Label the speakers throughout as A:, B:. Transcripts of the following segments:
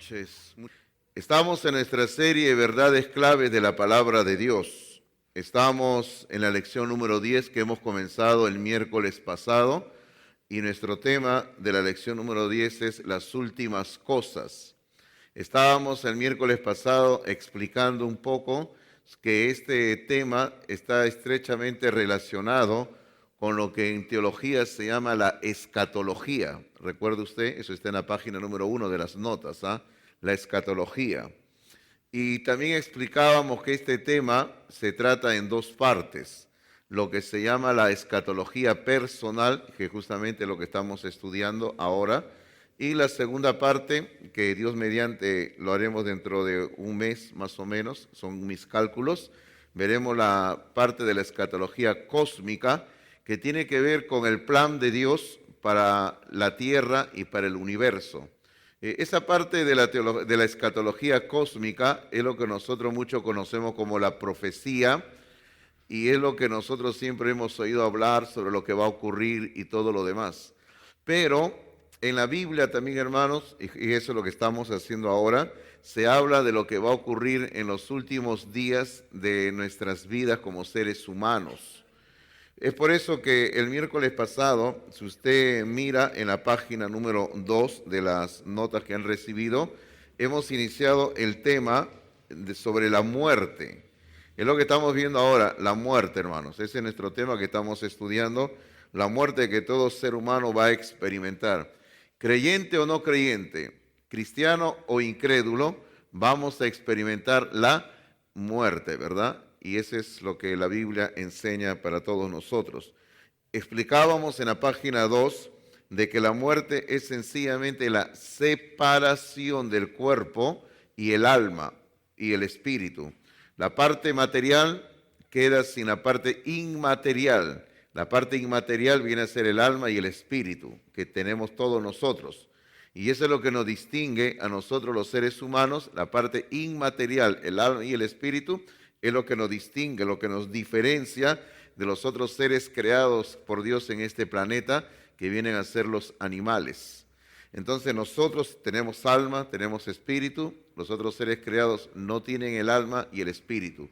A: noches. Estamos en nuestra serie Verdades Claves de la Palabra de Dios. Estamos en la lección número 10 que hemos comenzado el miércoles pasado y nuestro tema de la lección número 10 es las últimas cosas. Estábamos el miércoles pasado explicando un poco que este tema está estrechamente relacionado con lo que en teología se llama la escatología. ¿Recuerda usted? Eso está en la página número 1 de las notas, la escatología. Y también explicábamos que este tema se trata en dos partes. Lo que se llama la escatología personal, que justamente es lo que estamos estudiando ahora, y la segunda parte, que Dios mediante lo haremos dentro de un mes más o menos, son mis cálculos, veremos la parte de la escatología cósmica, que tiene que ver con el plan de Dios para la tierra y para el universo. Esa parte de la escatología cósmica es lo que nosotros mucho conocemos como la profecía, y es lo que nosotros siempre hemos oído hablar sobre lo que va a ocurrir y todo lo demás. Pero en la Biblia también, hermanos, y eso es lo que estamos haciendo ahora, se habla de lo que va a ocurrir en los últimos días de nuestras vidas como seres humanos. Es por eso que el miércoles pasado, si usted mira en la página número 2 de las notas que han recibido, hemos iniciado el tema sobre la muerte. Es lo que estamos viendo ahora, la muerte, hermanos. Ese es nuestro tema que estamos estudiando, la muerte que todo ser humano va a experimentar. Creyente o no creyente, cristiano o incrédulo, vamos a experimentar la muerte, ¿verdad? Y eso es lo que la Biblia enseña para todos nosotros. Explicábamos en la página 2 de que la muerte es sencillamente la separación del cuerpo y el alma y el espíritu. La parte material queda sin la parte inmaterial. La parte inmaterial viene a ser el alma y el espíritu que tenemos todos nosotros. Y eso es lo que nos distingue a nosotros los seres humanos, la parte inmaterial, el alma y el espíritu, es lo que nos distingue, lo que nos diferencia de los otros seres creados por Dios en este planeta, que vienen a ser los animales. Entonces nosotros tenemos alma, tenemos espíritu, los otros seres creados no tienen el alma y el espíritu.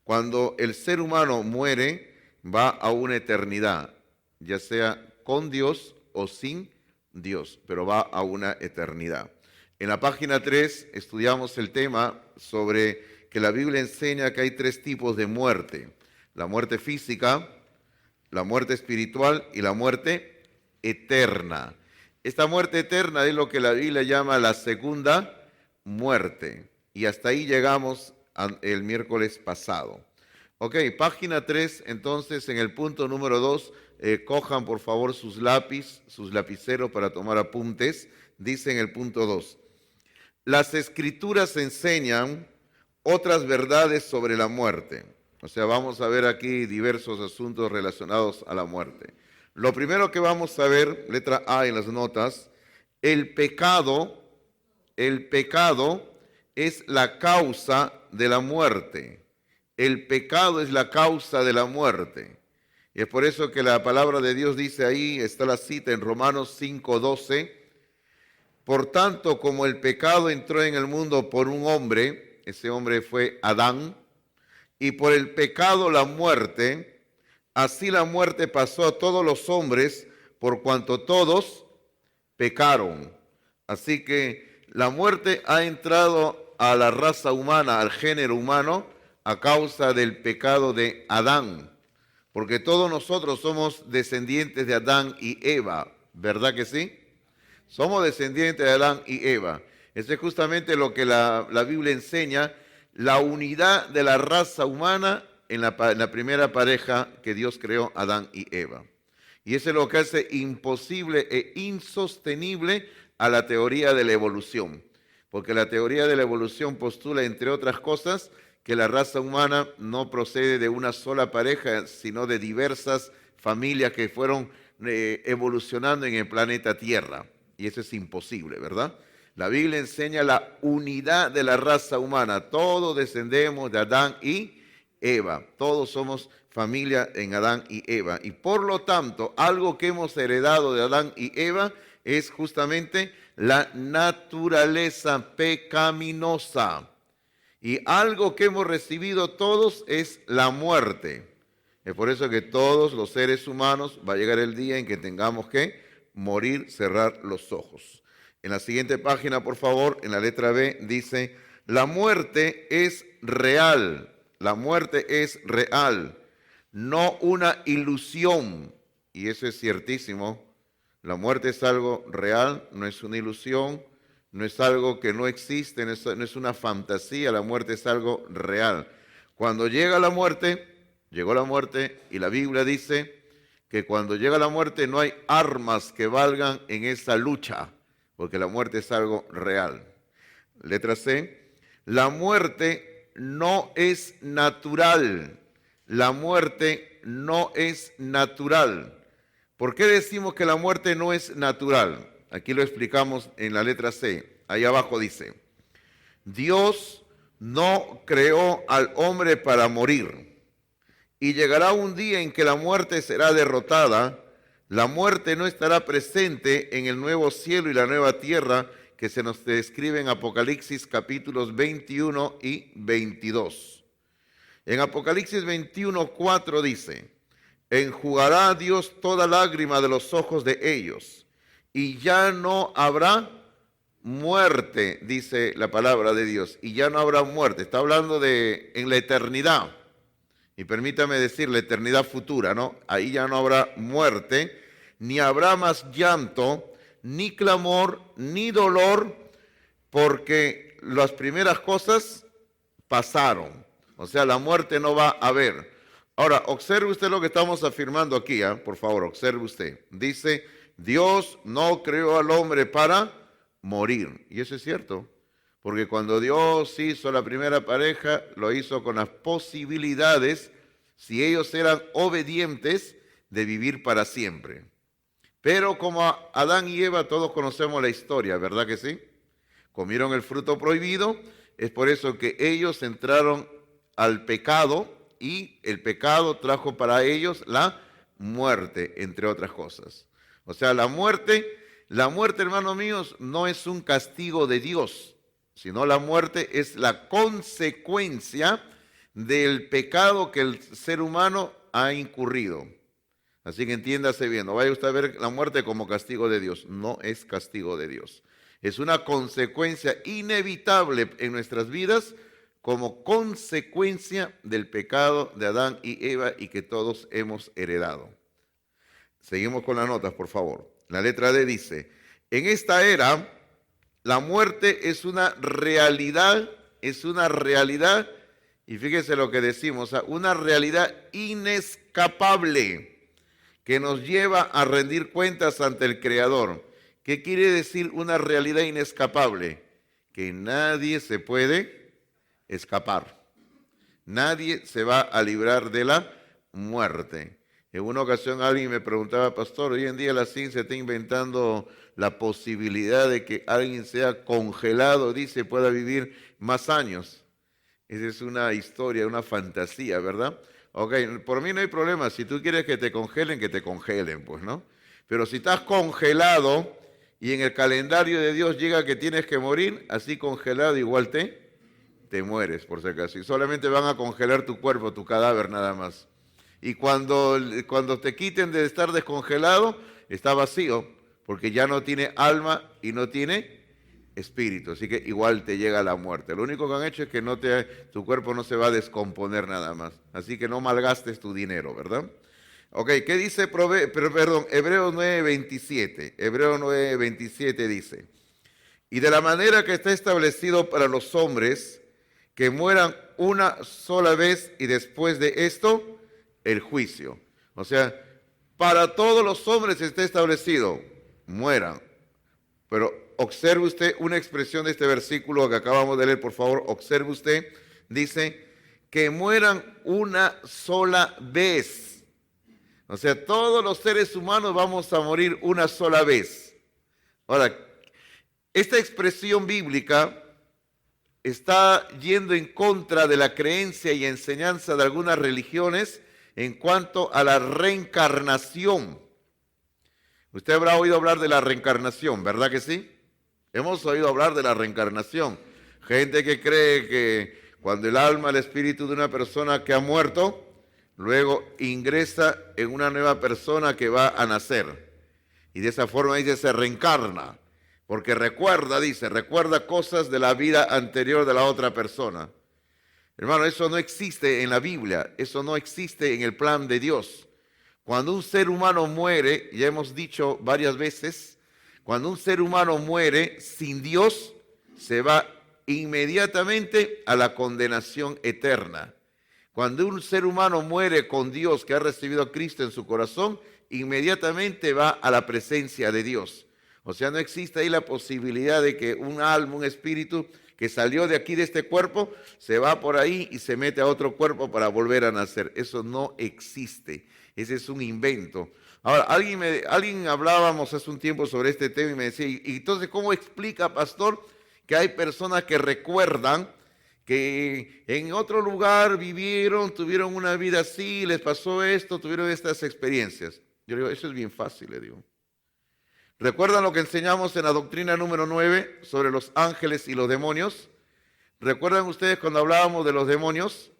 A: Cuando el ser humano muere, va a una eternidad, ya sea con Dios o sin Dios, pero va a una eternidad. En la página 3 estudiamos el tema sobre que la Biblia enseña que hay tres tipos de muerte: la muerte física, la muerte espiritual y la muerte eterna. Esta muerte eterna es lo que la Biblia llama la segunda muerte, y hasta ahí llegamos el miércoles pasado. Ok, página 3, entonces en el punto número 2, cojan por favor sus lapiceros para tomar apuntes. Dice en el punto 2, las escrituras enseñan otras verdades sobre la muerte. O sea, vamos a ver aquí diversos asuntos relacionados a la muerte. Lo primero que vamos a ver, letra A en las notas, el pecado es la causa de la muerte. El pecado es la causa de la muerte. Y es por eso que la palabra de Dios dice ahí, está la cita en Romanos 5:12, por tanto, como el pecado entró en el mundo por un hombre, ese hombre fue Adán, y por el pecado la muerte, así la muerte pasó a todos los hombres por cuanto todos pecaron. Así que la muerte ha entrado a la raza humana, al género humano, a causa del pecado de Adán. Porque todos nosotros somos descendientes de Adán y Eva, ¿verdad que sí? Somos descendientes de Adán y Eva. Eso es justamente lo que la Biblia enseña, la unidad de la raza humana en la primera pareja que Dios creó, Adán y Eva. Y eso es lo que hace imposible e insostenible a la teoría de la evolución. Porque la teoría de la evolución postula, entre otras cosas, que la raza humana no procede de una sola pareja, sino de diversas familias que fueron evolucionando en el planeta Tierra. Y eso es imposible, ¿verdad? La Biblia enseña la unidad de la raza humana. Todos descendemos de Adán y Eva. Todos somos familia en Adán y Eva. Y por lo tanto, algo que hemos heredado de Adán y Eva es justamente la naturaleza pecaminosa. Y algo que hemos recibido todos es la muerte. Es por eso que todos los seres humanos va a llegar el día en que tengamos que morir, cerrar los ojos. En la siguiente página, por favor, en la letra B, dice, la muerte es real. La muerte es real, no una ilusión. Y eso es ciertísimo. La muerte es algo real, no es una ilusión, no es algo que no existe, no es una fantasía, la muerte es algo real. Cuando llega la muerte, llegó la muerte y la Biblia dice que cuando llega la muerte no hay armas que valgan en esa lucha, porque la muerte es algo real. Letra C, la muerte no es natural. La muerte no es natural. ¿Por qué decimos que la muerte no es natural? Aquí lo explicamos en la letra C. Ahí abajo dice, Dios no creó al hombre para morir. Y llegará un día en que la muerte será derrotada. La muerte no estará presente en el nuevo cielo y la nueva tierra que se nos describe en Apocalipsis capítulos 21 y 22. En Apocalipsis 21:4 dice, enjugará a Dios toda lágrima de los ojos de ellos, y ya no habrá muerte, dice la palabra de Dios, y ya no habrá muerte. Está hablando de en la eternidad, y permítame decir la eternidad futura, ¿no? Ahí ya no habrá muerte, ni habrá más llanto, ni clamor, ni dolor, porque las primeras cosas pasaron. O sea, la muerte no va a haber. Ahora, observe usted lo que estamos afirmando aquí, por favor, observe usted. Dice, Dios no creó al hombre para morir. Y eso es cierto, porque cuando Dios hizo la primera pareja, lo hizo con las posibilidades, si ellos eran obedientes, de vivir para siempre. Pero como Adán y Eva todos conocemos la historia, ¿verdad que sí? Comieron el fruto prohibido, es por eso que ellos entraron al pecado y el pecado trajo para ellos la muerte, entre otras cosas. O sea, la muerte, hermanos míos, no es un castigo de Dios, sino la muerte es la consecuencia del pecado que el ser humano ha incurrido. Así que entiéndase bien, no vaya usted a ver la muerte como castigo de Dios, no es castigo de Dios. Es una consecuencia inevitable en nuestras vidas como consecuencia del pecado de Adán y Eva y que todos hemos heredado. Seguimos con las notas, por favor. La letra D dice, en esta era la muerte es una realidad, y fíjese lo que decimos, una realidad inescapable que nos lleva a rendir cuentas ante el Creador. ¿Qué quiere decir una realidad inescapable? Que nadie se puede escapar. Nadie se va a librar de la muerte. En una ocasión alguien me preguntaba, pastor, hoy en día la ciencia está inventando la posibilidad de que alguien sea congelado, dice, pueda vivir más años. Esa es una historia, una fantasía, ¿verdad? Ok, por mí no hay problema. Si tú quieres que te congelen, pues, ¿no? Pero si estás congelado y en el calendario de Dios llega que tienes que morir, así congelado igual te mueres, por si acaso. Y solamente van a congelar tu cuerpo, tu cadáver nada más. Y cuando te quiten de estar descongelado, está vacío, porque ya no tiene alma y no tiene espíritu. Así que igual te llega la muerte. Lo único que han hecho es que tu cuerpo no se va a descomponer nada más. Así que no malgastes tu dinero, ¿verdad? Ok, ¿qué dice Hebreos 9:27? Hebreos 9:27 dice, y de la manera que está establecido para los hombres, que mueran una sola vez y después de esto, el juicio. O sea, para todos los hombres está establecido, mueran. Pero observe usted una expresión de este versículo que acabamos de leer, por favor, observe usted, dice, que mueran una sola vez. O sea, todos los seres humanos vamos a morir una sola vez. Ahora, esta expresión bíblica está yendo en contra de la creencia y enseñanza de algunas religiones en cuanto a la reencarnación. Usted habrá oído hablar de la reencarnación, ¿verdad que sí? Hemos oído hablar de la reencarnación. Gente que cree que cuando el alma, el espíritu de una persona que ha muerto, luego ingresa en una nueva persona que va a nacer. Y de esa forma dice, se reencarna. Porque recuerda, dice, recuerda cosas de la vida anterior de la otra persona. Hermano, eso no existe en la Biblia, eso no existe en el plan de Dios. Cuando un ser humano muere, ya hemos dicho varias veces, cuando un ser humano muere sin Dios, se va inmediatamente a la condenación eterna. Cuando un ser humano muere con Dios, que ha recibido a Cristo en su corazón, inmediatamente va a la presencia de Dios. O sea, no existe ahí la posibilidad de que un alma, un espíritu que salió de aquí, de este cuerpo, se va por ahí y se mete a otro cuerpo para volver a nacer. Eso no existe. Ese es un invento. Ahora, alguien hablábamos hace un tiempo sobre este tema y me decía, ¿y entonces cómo explica, pastor, que hay personas que recuerdan que en otro lugar vivieron, tuvieron una vida así, les pasó esto, tuvieron estas experiencias? Yo digo, eso es bien fácil, le digo. ¿Recuerdan lo que enseñamos en la doctrina número 9 sobre los ángeles y los demonios? ¿Recuerdan ustedes cuando hablábamos de los demonios?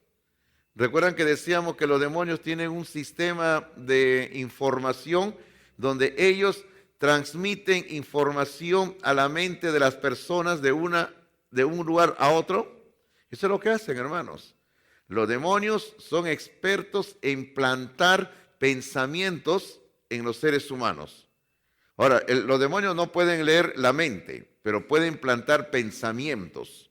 A: ¿Recuerdan que decíamos que los demonios tienen un sistema de información donde ellos transmiten información a la mente de las personas de un lugar a otro? Eso es lo que hacen, hermanos. Los demonios son expertos en plantar pensamientos en los seres humanos. Ahora, los demonios no pueden leer la mente, pero pueden plantar pensamientos.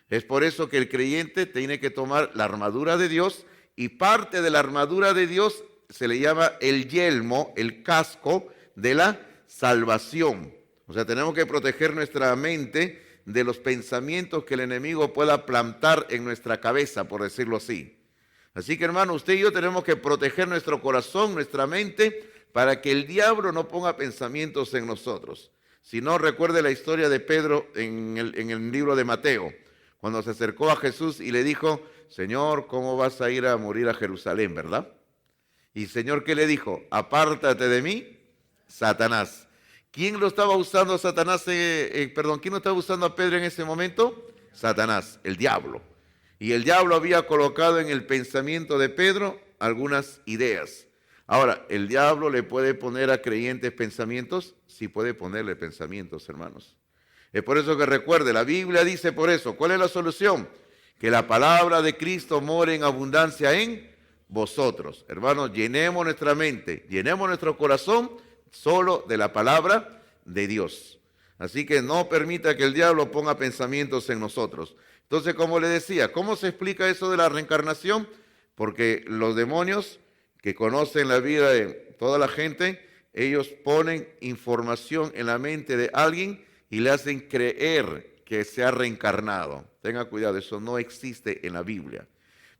A: Es por eso que el creyente tiene que tomar la armadura de Dios, y parte de la armadura de Dios se le llama el yelmo, el casco de la salvación. O sea, tenemos que proteger nuestra mente de los pensamientos que el enemigo pueda plantar en nuestra cabeza, por decirlo así. Así que, hermano, usted y yo tenemos que proteger nuestro corazón, nuestra mente, para que el diablo no ponga pensamientos en nosotros. Si no, recuerde la historia de Pedro en el libro de Mateo, cuando se acercó a Jesús y le dijo, Señor, ¿cómo vas a ir a morir a Jerusalén, verdad? Y Señor, ¿qué le dijo? Apártate de mí, Satanás. ¿Quién lo estaba usando a Satanás? ¿Quién lo estaba usando a Pedro en ese momento? Satanás, el diablo. Y el diablo había colocado en el pensamiento de Pedro algunas ideas. Ahora, ¿el diablo le puede poner a creyentes pensamientos? Sí puede ponerle pensamientos, hermanos. Es por eso que recuerde, la Biblia dice por eso, ¿cuál es la solución? Que la palabra de Cristo more en abundancia en vosotros. Hermanos, llenemos nuestra mente, llenemos nuestro corazón solo de la palabra de Dios. Así que no permita que el diablo ponga pensamientos en nosotros. Entonces, como le decía, ¿cómo se explica eso de la reencarnación? Porque los demonios que conocen la vida de toda la gente, ellos ponen información en la mente de alguien y le hacen creer que se ha reencarnado. Tenga cuidado, eso no existe en la Biblia.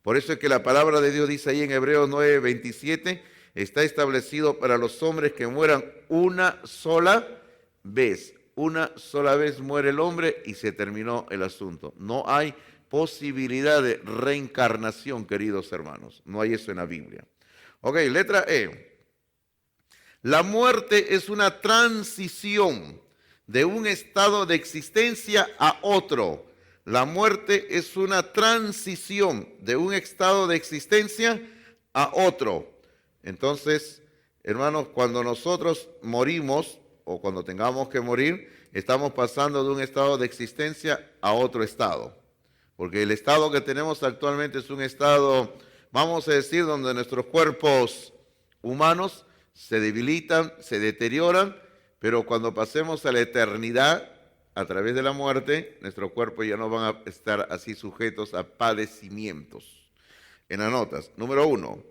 A: Por eso es que la palabra de Dios dice ahí en Hebreos 9:27, está establecido para los hombres que mueran una sola vez. Una sola vez muere el hombre y se terminó el asunto. No hay posibilidad de reencarnación, queridos hermanos. No hay eso en la Biblia. Ok, letra E. La muerte es una transición de un estado de existencia a otro. La muerte es una transición de un estado de existencia a otro. Entonces, hermanos, cuando nosotros morimos o cuando tengamos que morir, estamos pasando de un estado de existencia a otro estado. Porque el estado que tenemos actualmente es un estado, vamos a decir, donde nuestros cuerpos humanos se debilitan, se deterioran, pero cuando pasemos a la eternidad, a través de la muerte, nuestros cuerpos ya no van a estar así sujetos a padecimientos. En las notas, número 1,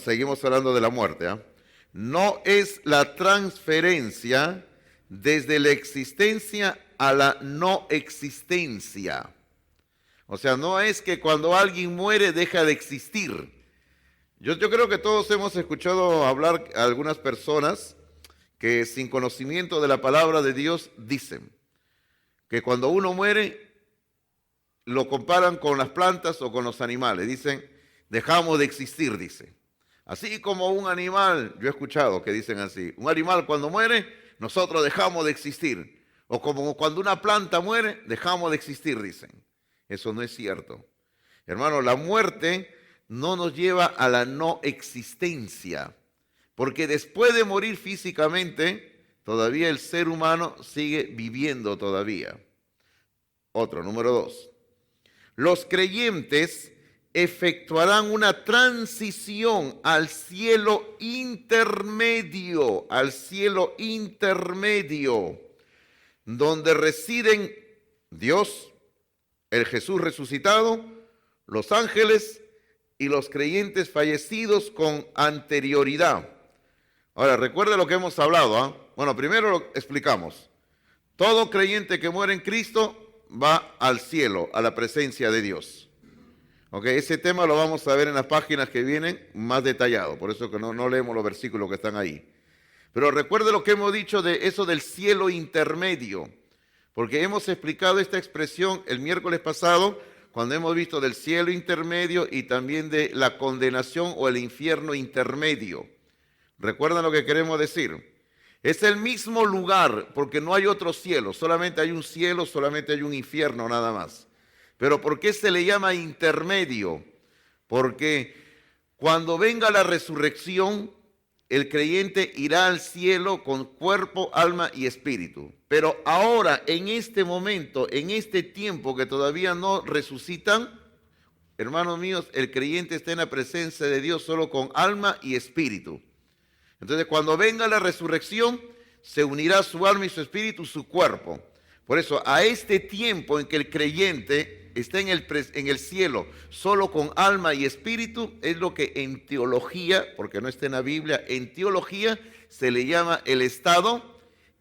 A: seguimos hablando de la muerte. No es la transferencia desde la existencia a la no existencia. O sea, no es que cuando alguien muere deja de existir. Yo creo que todos hemos escuchado hablar a algunas personas que sin conocimiento de la palabra de Dios dicen que cuando uno muere lo comparan con las plantas o con los animales. Dicen, dejamos de existir, dice. Así como un animal, yo he escuchado que dicen así, un animal cuando muere, nosotros dejamos de existir. O como cuando una planta muere, dejamos de existir, dicen. Eso no es cierto. Hermano, la muerte no nos lleva a la no existencia, porque después de morir físicamente, todavía el ser humano sigue viviendo todavía. Otro, número 2. Los creyentes efectuarán una transición al cielo intermedio, donde residen Dios, el Jesús resucitado, los ángeles y los creyentes fallecidos con anterioridad. Ahora, recuerde lo que hemos hablado, ¿ah? Bueno, primero lo explicamos. Todo creyente que muere en Cristo va al cielo, a la presencia de Dios. Okay, ese tema lo vamos a ver en las páginas que vienen más detallado, por eso que no leemos los versículos que están ahí. Pero recuerde lo que hemos dicho de eso del cielo intermedio, porque hemos explicado esta expresión el miércoles pasado, cuando hemos visto del cielo intermedio y también de la condenación o el infierno intermedio. ¿Recuerdan lo que queremos decir? Es el mismo lugar, porque no hay otro cielo, solamente hay un cielo, solamente hay un infierno, nada más. Pero ¿por qué se le llama intermedio? Porque cuando venga la resurrección, el creyente irá al cielo con cuerpo, alma y espíritu. Pero ahora, en este momento, en este tiempo que todavía no resucitan, hermanos míos, el creyente está en la presencia de Dios solo con alma y espíritu. Entonces, cuando venga la resurrección, se unirá su alma y su espíritu, su cuerpo. Por eso, a este tiempo en que el creyente está en el cielo solo con alma y espíritu, es lo que en teología, porque no está en la Biblia, en teología se le llama el estado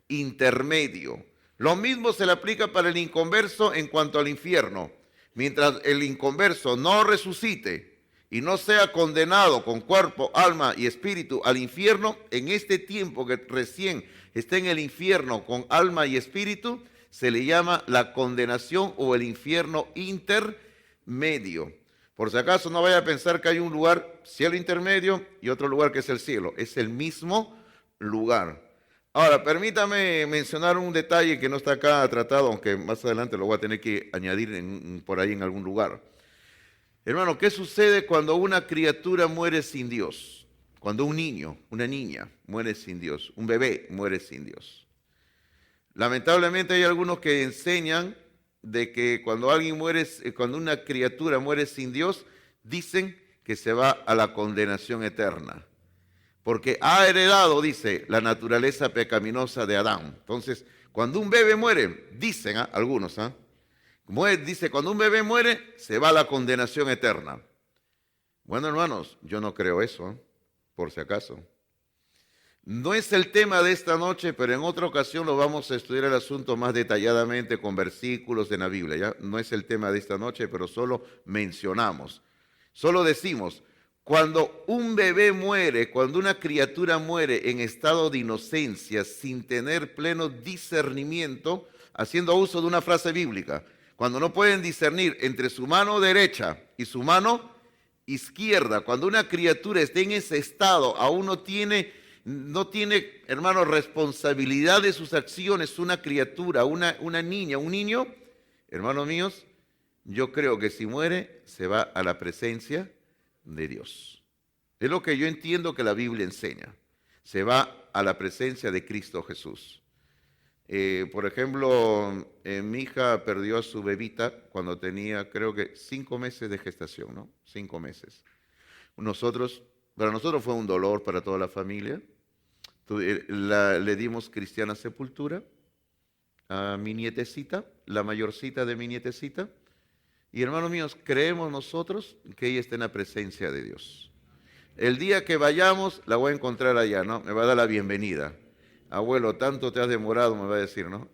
A: intermedio. Lo mismo se le aplica para el inconverso en cuanto al infierno. Mientras el inconverso no resucite y no sea condenado con cuerpo, alma y espíritu al infierno, en este tiempo que recién está en el infierno con alma y espíritu, se le llama la condenación o el infierno intermedio. Por si acaso no vaya a pensar que hay un lugar, cielo intermedio, y otro lugar que es el cielo. Es el mismo lugar. Ahora, permítame mencionar un detalle que no está acá tratado, aunque más adelante lo voy a tener que añadir por ahí en algún lugar. Hermano, ¿qué sucede cuando una criatura muere sin Dios? Cuando un niño, una niña muere sin Dios, un bebé muere sin Dios. Lamentablemente hay algunos que enseñan de que cuando alguien muere, cuando una criatura muere sin Dios, dicen que se va a la condenación eterna. Porque ha heredado, dice, la naturaleza pecaminosa de Adán. Entonces, cuando un bebé muere, dicen algunos, dice, cuando un bebé muere, se va a la condenación eterna. Bueno, hermanos, yo no creo eso, por si acaso. No es el tema de esta noche, pero en otra ocasión lo vamos a estudiar el asunto más detalladamente con versículos de la Biblia. ¿Ya? No es el tema de esta noche, pero solo mencionamos. Solo decimos, cuando un bebé muere, cuando una criatura muere en estado de inocencia, sin tener pleno discernimiento, haciendo uso de una frase bíblica, cuando no pueden discernir entre su mano derecha y su mano izquierda, cuando una criatura está en ese estado, aún no tiene, hermano, responsabilidad de sus acciones, una criatura, una niña, un niño, hermanos míos, yo creo que si muere, se va a la presencia de Dios. Es lo que yo entiendo que la Biblia enseña. Se va a la presencia de Cristo Jesús. Por ejemplo, mi hija perdió a su bebita cuando tenía, creo que 5 meses de gestación, ¿no? 5 meses. Para nosotros fue un dolor para toda la familia. Le dimos cristiana sepultura a mi nietecita, la mayorcita de mi nietecita. Y hermanos míos, creemos nosotros que ella está en la presencia de Dios. El día que vayamos, la voy a encontrar allá, ¿no? Me va a dar la bienvenida. Abuelo, tanto te has demorado, me va a decir, ¿no?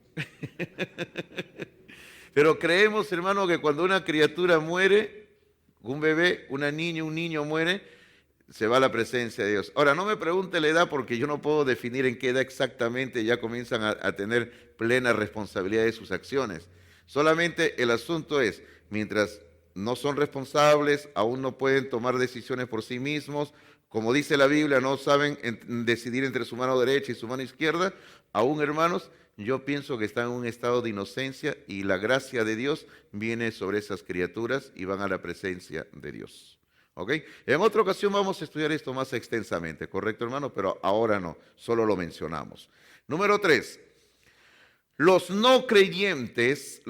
A: Pero creemos, hermano, que cuando una criatura muere, un bebé, una niña, un niño muere, se va a la presencia de Dios. Ahora, no me pregunte la edad porque yo no puedo definir en qué edad exactamente ya comienzan a tener plena responsabilidad de sus acciones. Solamente el asunto es, mientras no son responsables, aún no pueden tomar decisiones por sí mismos, como dice la Biblia, no saben decidir entre su mano derecha y su mano izquierda, aún hermanos, yo pienso que están en un estado de inocencia y la gracia de Dios viene sobre esas criaturas y van a la presencia de Dios. ¿Ok? En otra ocasión vamos a estudiar esto más extensamente, ¿correcto, hermano? Pero ahora no, solo lo mencionamos. Número 3. Los no creyentes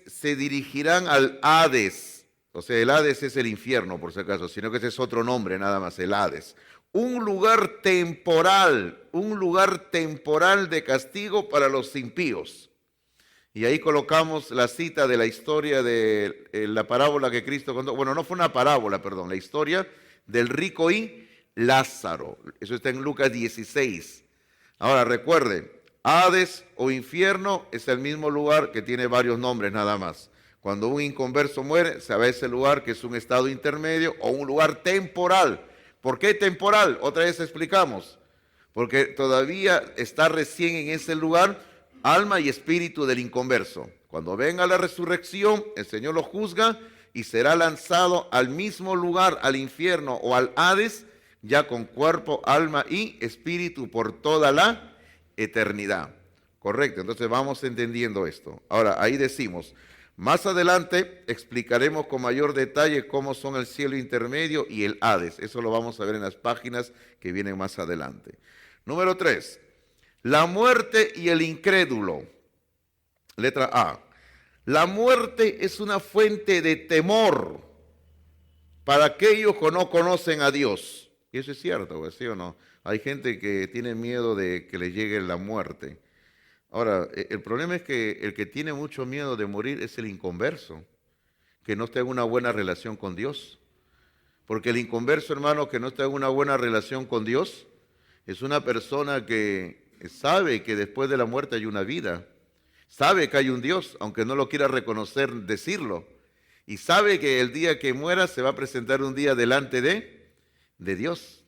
A: se dirigirán al Hades. O sea, el Hades es el infierno, por si acaso, sino que ese es otro nombre nada más, el Hades. Un lugar temporal de castigo para los impíos. Y ahí colocamos la cita de la historia de la parábola que Cristo contó. Bueno, no fue una parábola, perdón, la historia del rico y Lázaro. Eso está en Lucas 16. Ahora recuerden, Hades o infierno es el mismo lugar que tiene varios nombres nada más. Cuando un inconverso muere, se va a ese lugar que es un estado intermedio o un lugar temporal. ¿Por qué temporal? Otra vez explicamos. Porque todavía está recién en ese lugar alma y espíritu del inconverso. Cuando venga la resurrección, el Señor lo juzga y será lanzado al mismo lugar, al infierno o al Hades, ya con cuerpo, alma y espíritu por toda la eternidad. Correcto, entonces vamos entendiendo esto. Ahora, ahí decimos, más adelante explicaremos con mayor detalle cómo son el cielo intermedio y el Hades. Eso lo vamos a ver en las páginas que vienen más adelante. Número 3, la muerte y el incrédulo. Letra A. La muerte es una fuente de temor para aquellos que no conocen a Dios. Y eso es cierto, ¿sí o no? Hay gente que tiene miedo de que le llegue la muerte. Ahora, el problema es que el que tiene mucho miedo de morir es el inconverso, que no está en una buena relación con Dios. Porque el inconverso, hermano, que no está en una buena relación con Dios, es una persona que sabe que después de la muerte hay una vida. Sabe que hay un Dios, aunque no lo quiera reconocer, decirlo. Y sabe que el día que muera se va a presentar un día delante de Dios.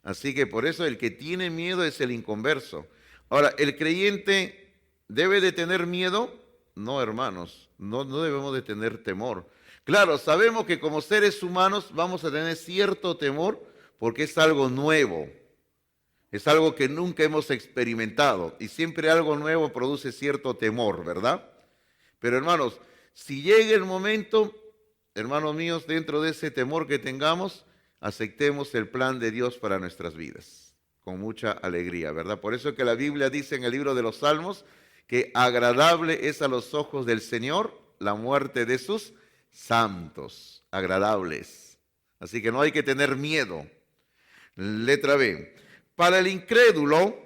A: Así que por eso el que tiene miedo es el inconverso. Ahora, ¿el creyente debe de tener miedo? No, hermanos, no debemos de tener temor. Claro, sabemos que como seres humanos vamos a tener cierto temor porque es algo nuevo. Es algo que nunca hemos experimentado y siempre algo nuevo produce cierto temor, ¿verdad? Pero hermanos, si llega el momento, hermanos míos, dentro de ese temor que tengamos, aceptemos el plan de Dios para nuestras vidas, con mucha alegría, ¿verdad? Por eso es que la Biblia dice en el libro de los Salmos que agradable es a los ojos del Señor la muerte de sus santos, agradables. Así que no hay que tener miedo. Letra B. Para el incrédulo,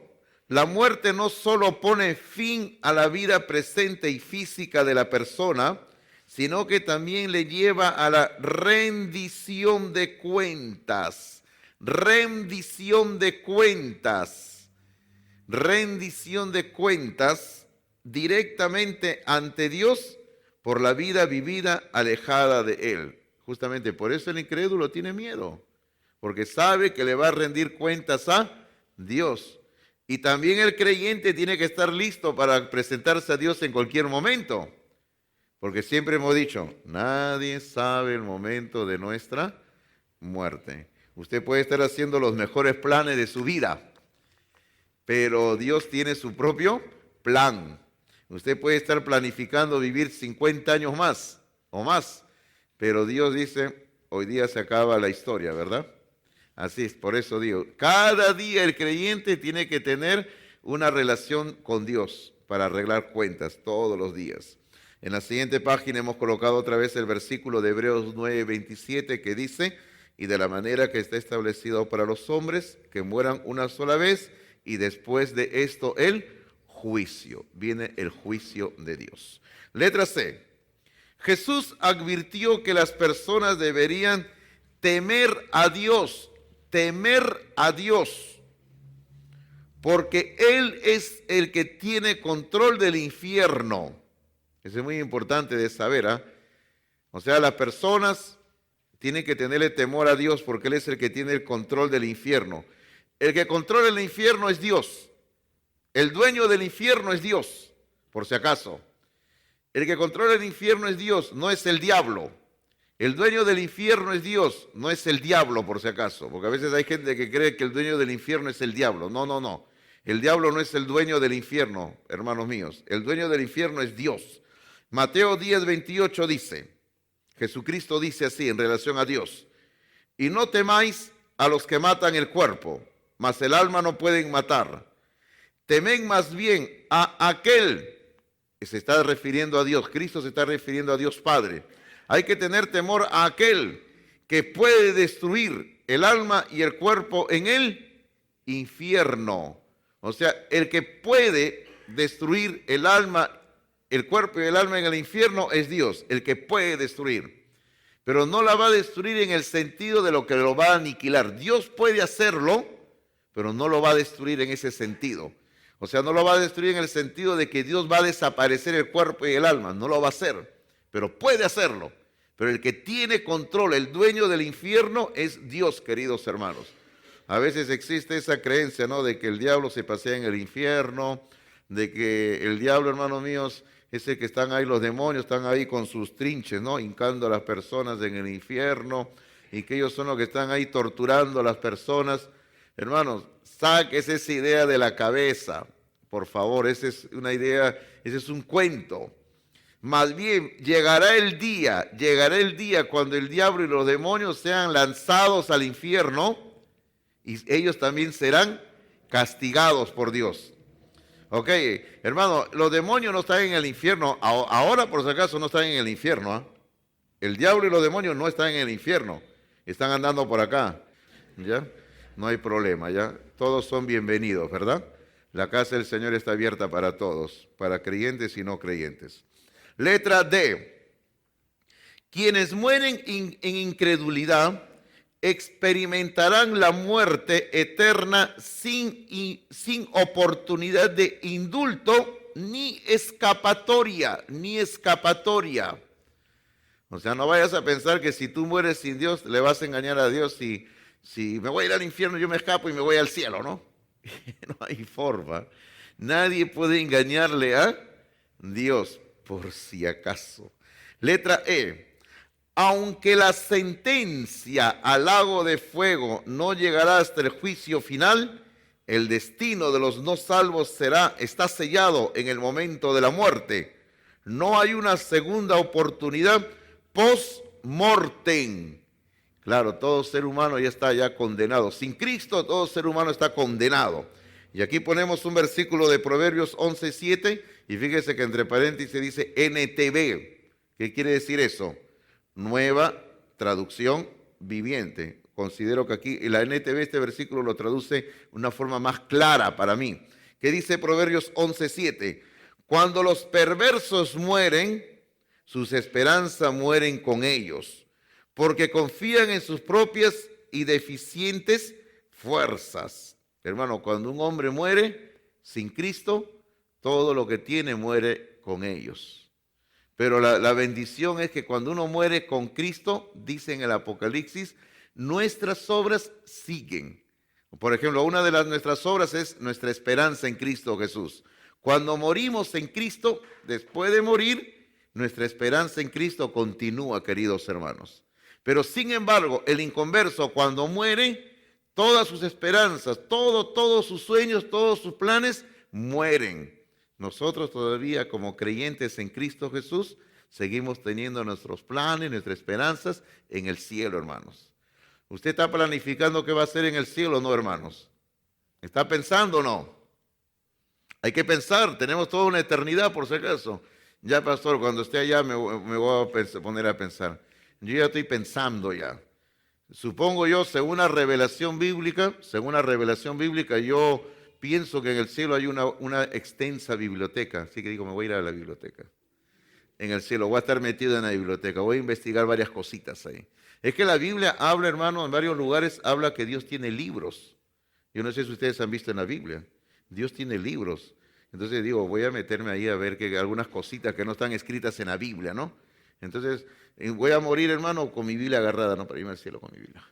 A: la muerte no solo pone fin a la vida presente y física de la persona, sino que también le lleva a la rendición de cuentas. Rendición de cuentas. Rendición de cuentas directamente ante Dios por la vida vivida alejada de Él. Justamente por eso el incrédulo tiene miedo, porque sabe que le va a rendir cuentas a Dios. Y también el creyente tiene que estar listo para presentarse a Dios en cualquier momento. Porque siempre hemos dicho, nadie sabe el momento de nuestra muerte. Usted puede estar haciendo los mejores planes de su vida, pero Dios tiene su propio plan. Usted puede estar planificando vivir 50 años más o más, pero Dios dice, hoy día se acaba la historia, ¿verdad? Así es, por eso digo, cada día el creyente tiene que tener una relación con Dios para arreglar cuentas todos los días. En la siguiente página hemos colocado otra vez el versículo de Hebreos 9:27 que dice, y de la manera que está establecido para los hombres, que mueran una sola vez, y después de esto el juicio. Viene el juicio de Dios. Letra C. Jesús advirtió que las personas deberían temer a Dios, porque Él es el que tiene control del infierno. Eso es muy importante de saber, ¿ah? O sea, las personas tienen que tenerle temor a Dios porque Él es el que tiene el control del infierno. El que controla el infierno es Dios. El dueño del infierno es Dios, por si acaso. El que controla el infierno es Dios, no es el diablo. El dueño del infierno es Dios, no es el diablo por si acaso, porque a veces hay gente que cree que el dueño del infierno es el diablo. No, no, no. El diablo no es el dueño del infierno, hermanos míos. El dueño del infierno es Dios. Mateo 10:28 dice, Jesucristo dice así en relación a Dios: y no temáis a los que matan el cuerpo, mas el alma no pueden matar. Temed más bien a aquel, que se está refiriendo a Dios, Cristo se está refiriendo a Dios Padre. Hay que tener temor a aquel que puede destruir el alma y el cuerpo en el infierno. O sea, el que puede destruir el alma, el cuerpo y el alma en el infierno es Dios, el que puede destruir. Pero no la va a destruir en el sentido de lo que lo va a aniquilar. Dios puede hacerlo, pero no lo va a destruir en ese sentido. O sea, no lo va a destruir en el sentido de que Dios va a desaparecer el cuerpo y el alma. No lo va a hacer, pero puede hacerlo. Pero el que tiene control, el dueño del infierno, es Dios, queridos hermanos. A veces existe esa creencia, ¿no?, de que el diablo se pasea en el infierno, de que el diablo, hermanos míos, es el que están ahí, los demonios están ahí con sus trinches, ¿no?, hincando a las personas en el infierno, y que ellos son los que están ahí torturando a las personas. Hermanos, saques esa idea de la cabeza, por favor. Esa es una idea, ese es un cuento. Más bien, llegará el día cuando el diablo y los demonios sean lanzados al infierno y ellos también serán castigados por Dios. Ok, hermano, los demonios no están en el infierno. Ahora, por si acaso, no están en el infierno, ¿eh? El diablo y los demonios no están en el infierno. Están andando por acá, ¿ya? No hay problema, ¿ya? Todos son bienvenidos, ¿verdad? La casa del Señor está abierta para todos, para creyentes y no creyentes. Letra D. Quienes mueren en incredulidad experimentarán la muerte eterna sin oportunidad de indulto ni escapatoria, O sea, no vayas a pensar que si tú mueres sin Dios, le vas a engañar a Dios. Si me voy a ir al infierno, yo me escapo y me voy al cielo, ¿no? No hay forma. Nadie puede engañarle a Dios, por si acaso. Letra E. Aunque la sentencia al lago de fuego no llegará hasta el juicio final, el destino de los no salvos está sellado en el momento de la muerte. No hay una segunda oportunidad post-mortem. Claro, todo ser humano ya está condenado. Sin Cristo, todo ser humano está condenado. Y aquí ponemos un versículo de Proverbios 11:7, y fíjese que entre paréntesis dice NTV. ¿Qué quiere decir eso? Nueva traducción viviente. Considero que aquí la NTV este versículo lo traduce de una forma más clara para mí. ¿Qué dice Proverbios 11:7? Cuando los perversos mueren, sus esperanzas mueren con ellos, porque confían en sus propias y deficientes fuerzas. Hermano, cuando un hombre muere sin Cristo, todo lo que tiene muere con ellos. Pero la bendición es que cuando uno muere con Cristo, dice en el Apocalipsis, nuestras obras siguen. Por ejemplo, una de nuestras obras es nuestra esperanza en Cristo Jesús. Cuando morimos en Cristo, después de morir, nuestra esperanza en Cristo continúa, queridos hermanos. Pero sin embargo, el inconverso cuando muere, todas sus esperanzas, todos sus sueños, todos sus planes mueren. Nosotros todavía como creyentes en Cristo Jesús seguimos teniendo nuestros planes, nuestras esperanzas en el cielo, hermanos. ¿Usted está planificando qué va a hacer en el cielo, no, hermanos? ¿Está pensando o no? Hay que pensar, tenemos toda una eternidad por si acaso. Ya, pastor, cuando esté allá me voy a poner a pensar. Yo ya estoy pensando ya. Supongo yo, según la revelación bíblica, yo pienso que en el cielo hay una extensa biblioteca. Así que digo, me voy a ir a la biblioteca. En el cielo, voy a estar metido en la biblioteca, voy a investigar varias cositas ahí. Es que la Biblia habla, hermano, en varios lugares habla que Dios tiene libros. Yo no sé si ustedes han visto en la Biblia. Dios tiene libros. Entonces digo, voy a meterme ahí a ver algunas cositas que no están escritas en la Biblia, ¿no? Entonces, voy a morir, hermano, con mi Biblia agarrada, no para irme al cielo con mi Biblia.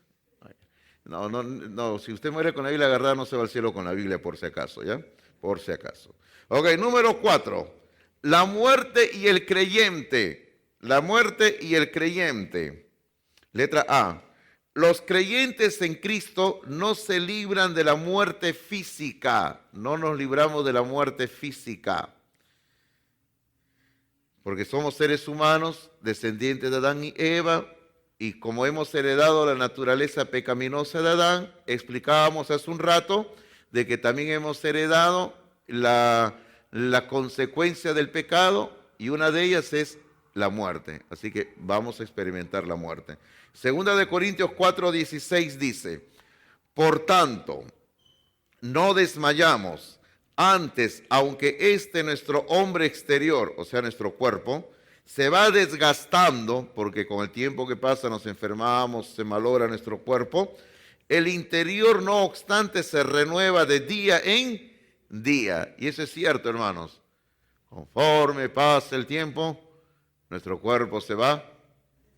A: No, si usted muere con la Biblia agarrada, no se va al cielo con la Biblia, por si acaso, ¿ya? Por si acaso. Ok, número 4. La muerte y el creyente. La muerte y el creyente. Letra A. Los creyentes en Cristo no se libran de la muerte física. No nos libramos de la muerte física. Porque somos seres humanos, descendientes de Adán y Eva, y como hemos heredado la naturaleza pecaminosa de Adán, explicábamos hace un rato de que también hemos heredado la consecuencia del pecado, y una de ellas es la muerte. Así que vamos a experimentar la muerte. Segunda de Corintios 4:16 dice, por tanto, no desmayamos. Antes, aunque nuestro hombre exterior, o sea, nuestro cuerpo, se va desgastando, porque con el tiempo que pasa nos enfermamos, se malogra nuestro cuerpo, el interior, no obstante, se renueva de día en día. Y eso es cierto, hermanos. Conforme pasa el tiempo, nuestro cuerpo se va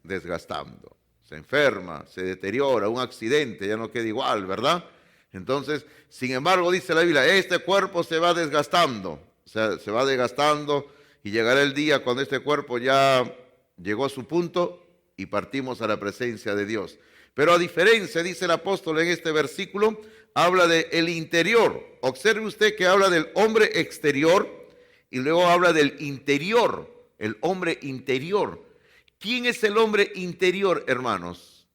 A: desgastando. Se enferma, se deteriora, un accidente, ya no queda igual, ¿verdad? Entonces, sin embargo, dice la Biblia, este cuerpo se va desgastando, o sea, se va desgastando y llegará el día cuando este cuerpo ya llegó a su punto y partimos a la presencia de Dios. Pero a diferencia, dice el apóstol en este versículo, habla del interior. Observe usted que habla del hombre exterior y luego habla del interior, el hombre interior. ¿Quién es el hombre interior, hermanos?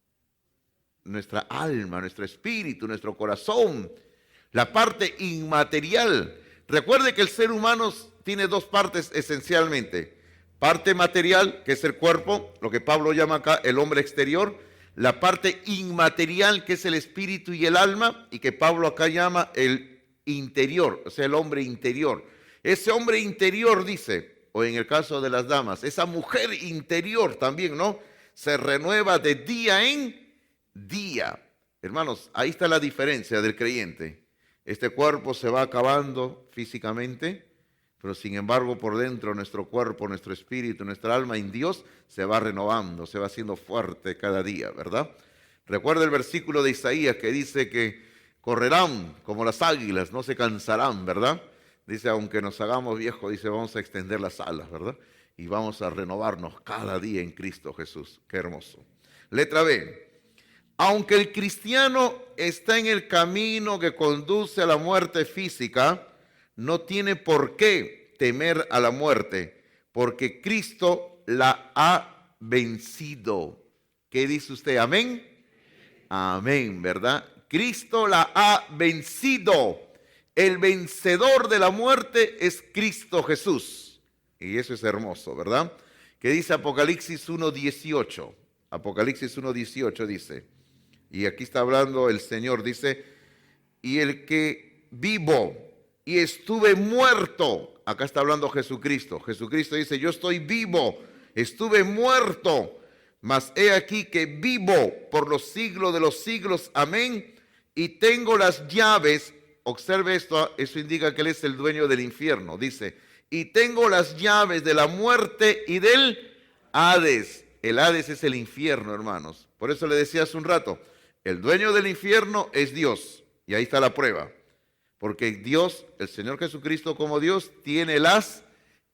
A: Nuestra alma, nuestro espíritu, nuestro corazón, la parte inmaterial. Recuerde que el ser humano tiene dos partes esencialmente. Parte material, que es el cuerpo, lo que Pablo llama acá el hombre exterior. La parte inmaterial, que es el espíritu y el alma, y que Pablo acá llama el interior, o sea, el hombre interior. Ese hombre interior, dice, o en el caso de las damas, esa mujer interior también, ¿no? Se renueva de día en día. Hermanos, ahí está la diferencia del creyente. Este cuerpo se va acabando físicamente, pero sin embargo por dentro nuestro cuerpo, nuestro espíritu, nuestra alma en Dios se va renovando, se va haciendo fuerte cada día, ¿verdad? Recuerda el versículo de Isaías que dice que correrán como las águilas, no se cansarán, ¿verdad? Dice, aunque nos hagamos viejos, dice, vamos a extender las alas, ¿verdad? Y vamos a renovarnos cada día en Cristo Jesús. Qué hermoso. Letra B. Aunque el cristiano está en el camino que conduce a la muerte física, no tiene por qué temer a la muerte, porque Cristo la ha vencido. ¿Qué dice usted? ¿Amén? Amén, ¿verdad? Cristo la ha vencido. El vencedor de la muerte es Cristo Jesús. Y eso es hermoso, ¿verdad? Que dice Apocalipsis 1:18. Apocalipsis 1:18 dice, y aquí está hablando el Señor, dice, y el que vivo y estuve muerto, acá está hablando Jesucristo. Jesucristo dice, yo estoy vivo, estuve muerto, mas he aquí que vivo por los siglos de los siglos, amén, y tengo las llaves. Observe esto, eso indica que Él es el dueño del infierno. Dice, y tengo las llaves de la muerte y del Hades. El Hades es el infierno, hermanos. Por eso le decía hace un rato, el dueño del infierno es Dios. Y ahí está la prueba. Porque Dios, el Señor Jesucristo como Dios, tiene las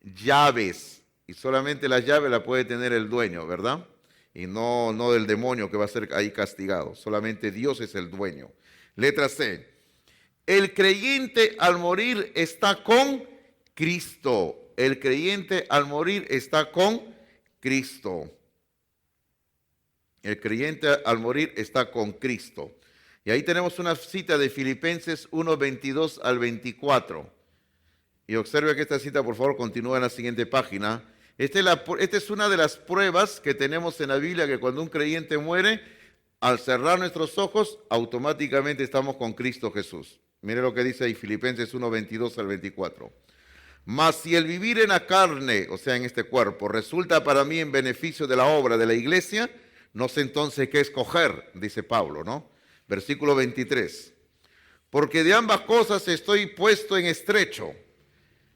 A: llaves. Y solamente las llaves las puede tener el dueño, ¿verdad? Y no del demonio que va a ser ahí castigado. Solamente Dios es el dueño. Letra C. El creyente al morir está con Cristo. El creyente al morir está con Cristo. El creyente al morir está con Cristo. Y ahí tenemos una cita de Filipenses 1:22 al 24. Y observe que esta cita, por favor, continúa en la siguiente página. Esta es una de las pruebas que tenemos en la Biblia, que cuando un creyente muere, al cerrar nuestros ojos, automáticamente estamos con Cristo Jesús. Mire lo que dice ahí Filipenses 1:22 al 24. Mas si el vivir en la carne, o sea, en este cuerpo, resulta para mí en beneficio de la obra de la iglesia, no sé entonces qué escoger, dice Pablo, ¿no? Versículo 23. Porque de ambas cosas estoy puesto en estrecho.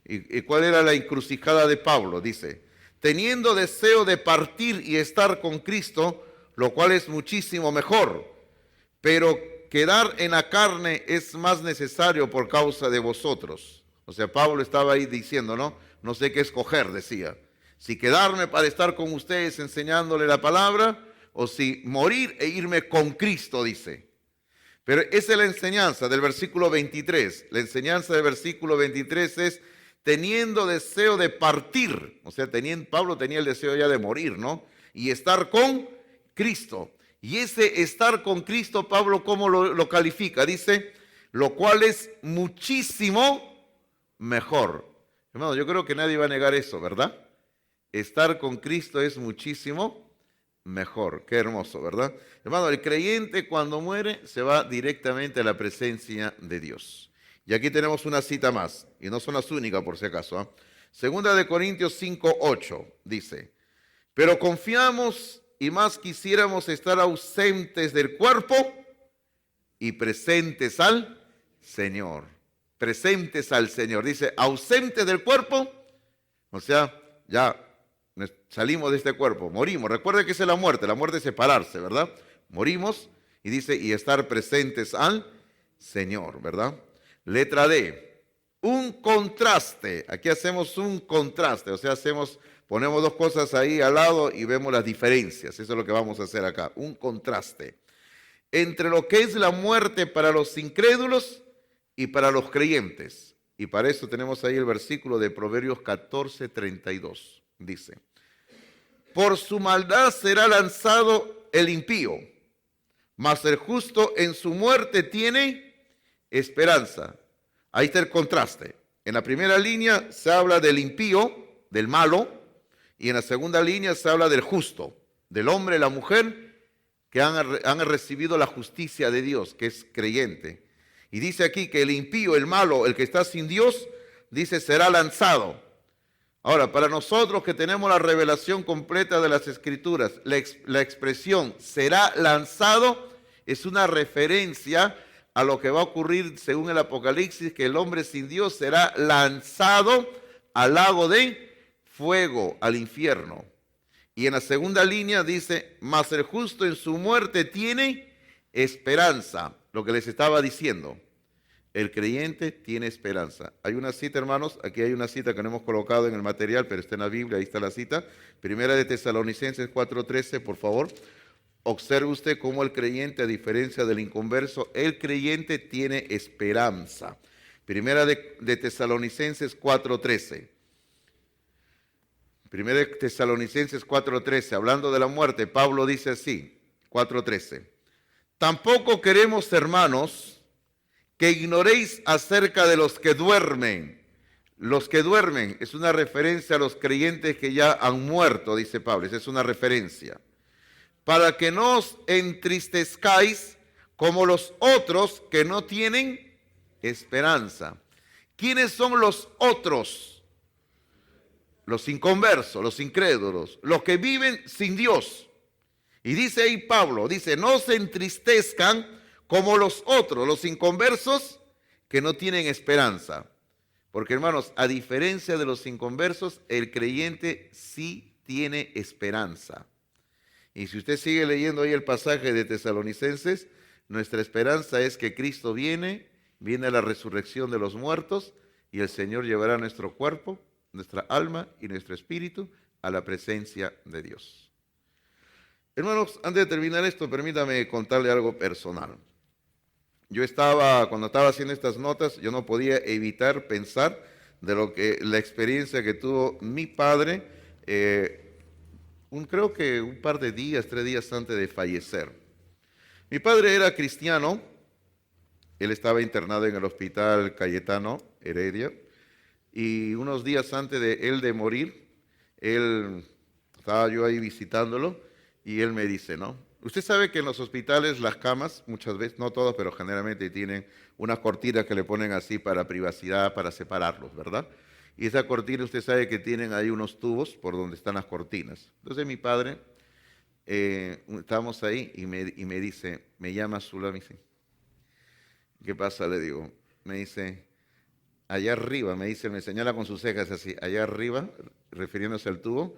A: ¿Y cuál era la encrucijada de Pablo? Dice, teniendo deseo de partir y estar con Cristo, lo cual es muchísimo mejor, pero quedar en la carne es más necesario por causa de vosotros. O sea, Pablo estaba ahí diciendo, no sé qué escoger, decía. Si quedarme para estar con ustedes enseñándole la palabra, o si morir e irme con Cristo, dice. Pero esa es la enseñanza del versículo 23. La enseñanza del versículo 23 es teniendo deseo de partir. O sea, Pablo tenía el deseo ya de morir, ¿no? Y estar con Cristo. Y ese estar con Cristo, Pablo, ¿cómo lo califica? Dice, lo cual es muchísimo mejor. Hermano, yo creo que nadie va a negar eso, ¿verdad? Estar con Cristo es muchísimo mejor. Qué hermoso, ¿verdad? Hermano, el creyente cuando muere se va directamente a la presencia de Dios. Y aquí tenemos una cita más, y no son las únicas por si acaso, ¿eh? Segunda de Corintios 5:8 dice, pero confiamos y más quisiéramos estar ausentes del cuerpo y presentes al Señor. Presentes al Señor. Dice, ausentes del cuerpo, o sea, ya salimos de este cuerpo, morimos. Recuerda que esa es la muerte es separarse, ¿verdad? Morimos y dice, y estar presentes al Señor, ¿verdad? Letra D, un contraste. Aquí hacemos un contraste, o sea, ponemos dos cosas ahí al lado y vemos las diferencias. Eso es lo que vamos a hacer acá, un contraste entre lo que es la muerte para los incrédulos y para los creyentes. Y para eso tenemos ahí el versículo de Proverbios 14:32. Dice, por su maldad será lanzado el impío, mas el justo en su muerte tiene esperanza. Ahí está el contraste. En la primera línea se habla del impío, del malo, y en la segunda línea se habla del justo, del hombre y la mujer que han recibido la justicia de Dios, que es creyente. Y dice aquí que el impío, el malo, el que está sin Dios, dice será lanzado. Ahora, para nosotros que tenemos la revelación completa de las Escrituras, la expresión será lanzado es una referencia a lo que va a ocurrir según el Apocalipsis, que el hombre sin Dios será lanzado al lago de fuego, al infierno. Y en la segunda línea dice, mas el justo en su muerte tiene esperanza. Lo que les estaba diciendo, el creyente tiene esperanza. Hay una cita, hermanos, aquí hay una cita que no hemos colocado en el material, pero está en la Biblia, ahí está la cita. Primera de Tesalonicenses 4:13, por favor. Observe usted cómo el creyente, a diferencia del inconverso, el creyente tiene esperanza. Primera de Tesalonicenses 4:13. Primera de Tesalonicenses 4:13, hablando de la muerte, Pablo dice así, 4:13. Tampoco queremos, hermanos, que ignoréis acerca de los que duermen. Los que duermen es una referencia a los creyentes que ya han muerto, dice Pablo, esa es una referencia. Para que no os entristezcáis como los otros que no tienen esperanza. ¿Quiénes son los otros? Los inconversos, los incrédulos, los que viven sin Dios. Y dice ahí Pablo, dice, no se entristezcan como los otros, los inconversos que no tienen esperanza. Porque hermanos, a diferencia de los inconversos, el creyente sí tiene esperanza. Y si usted sigue leyendo ahí el pasaje de Tesalonicenses, nuestra esperanza es que Cristo viene la resurrección de los muertos y el Señor llevará nuestro cuerpo, nuestra alma y nuestro espíritu a la presencia de Dios. Hermanos, antes de terminar esto, permítame contarle algo personal. Cuando estaba haciendo estas notas, yo no podía evitar pensar de la experiencia que tuvo mi padre, creo que un par de días, 3 días antes de fallecer. Mi padre era cristiano, él estaba internado en el hospital Cayetano Heredia, y unos días antes de él de morir, estaba yo ahí visitándolo, y él me dice, ¿no? Usted sabe que en los hospitales las camas, muchas veces, no todas, pero generalmente tienen unas cortinas que le ponen así para privacidad, para separarlos, ¿verdad? Y esa cortina, usted sabe que tienen ahí unos tubos por donde están las cortinas. Entonces mi padre, estábamos ahí y me dice, me llama Zula, me dice, ¿qué pasa? Le digo, me dice, allá arriba, me señala con sus cejas así, allá arriba, refiriéndose al tubo,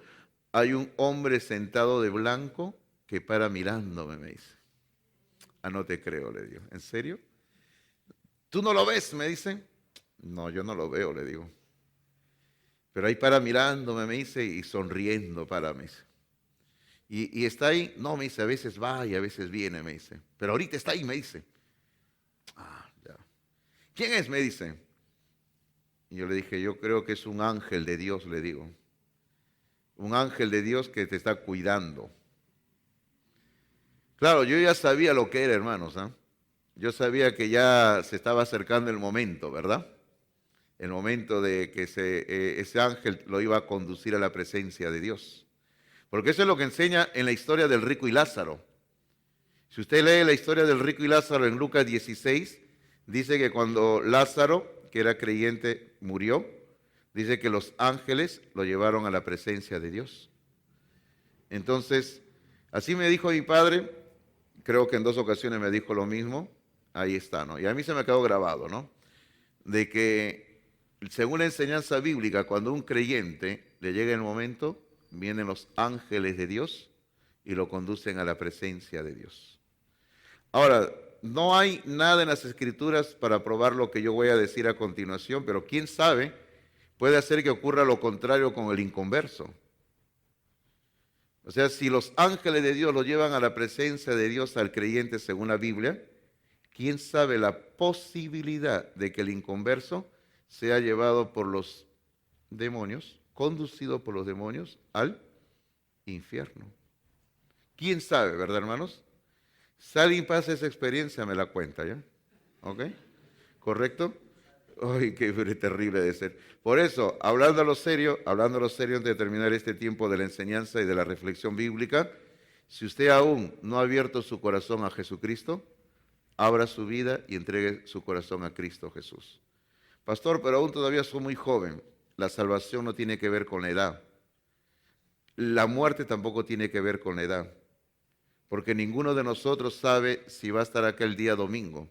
A: hay un hombre sentado de blanco que para mirándome, me dice. Ah, no te creo, le digo. ¿En serio? ¿Tú no lo ves? Me dice. No, yo no lo veo, le digo. Pero ahí para mirándome, me dice, y sonriendo para mí. Y está ahí. No, me dice, a veces va y a veces viene, me dice. Pero ahorita está ahí, me dice. Ah, ya. ¿Quién es? Me dice. Y yo le dije, yo creo que es un ángel de Dios, le digo. Un ángel de Dios que te está cuidando. Claro, yo ya sabía lo que era, hermanos, ¿ah? Yo sabía que ya se estaba acercando el momento, ¿verdad? El momento de que ese ángel lo iba a conducir a la presencia de Dios. Porque eso es lo que enseña en la historia del rico y Lázaro. Si usted lee la historia del rico y Lázaro en Lucas 16, dice que cuando Lázaro, que era creyente, murió, dice que los ángeles lo llevaron a la presencia de Dios. Entonces, así me dijo mi padre, creo que en 2 ocasiones me dijo lo mismo, ahí está, ¿no? Y a mí se me quedó grabado, ¿no? De que según la enseñanza bíblica, cuando un creyente le llega el momento, vienen los ángeles de Dios y lo conducen a la presencia de Dios. Ahora, no hay nada en las Escrituras para probar lo que yo voy a decir a continuación, pero quién sabe, puede hacer que ocurra lo contrario con el inconverso. O sea, si los ángeles de Dios lo llevan a la presencia de Dios al creyente según la Biblia, quién sabe la posibilidad de que el inconverso sea llevado por los demonios, conducido por los demonios al infierno. ¿Quién sabe, verdad, hermanos? Si alguien pasa esa experiencia, me la cuenta, ¿ya? ¿Ok? ¿Correcto? Ay, qué terrible de ser. Por eso, hablando a lo serio antes de terminar este tiempo de la enseñanza y de la reflexión bíblica, si usted aún no ha abierto su corazón a Jesucristo, abra su vida y entregue su corazón a Cristo Jesús. Pastor, pero aún todavía soy muy joven. La salvación no tiene que ver con la edad. La muerte tampoco tiene que ver con la edad. Porque ninguno de nosotros sabe si va a estar acá el día domingo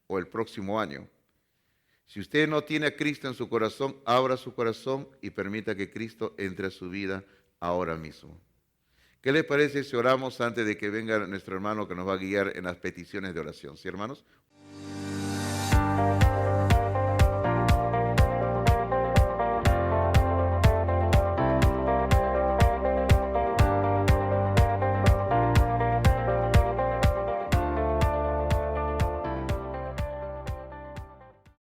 A: o el próximo año. Si usted no tiene a Cristo en su corazón, abra su corazón y permita que Cristo entre a su vida ahora mismo. ¿Qué le parece si oramos antes de que venga nuestro hermano que nos va a guiar en las peticiones de oración? ¿Sí, hermanos?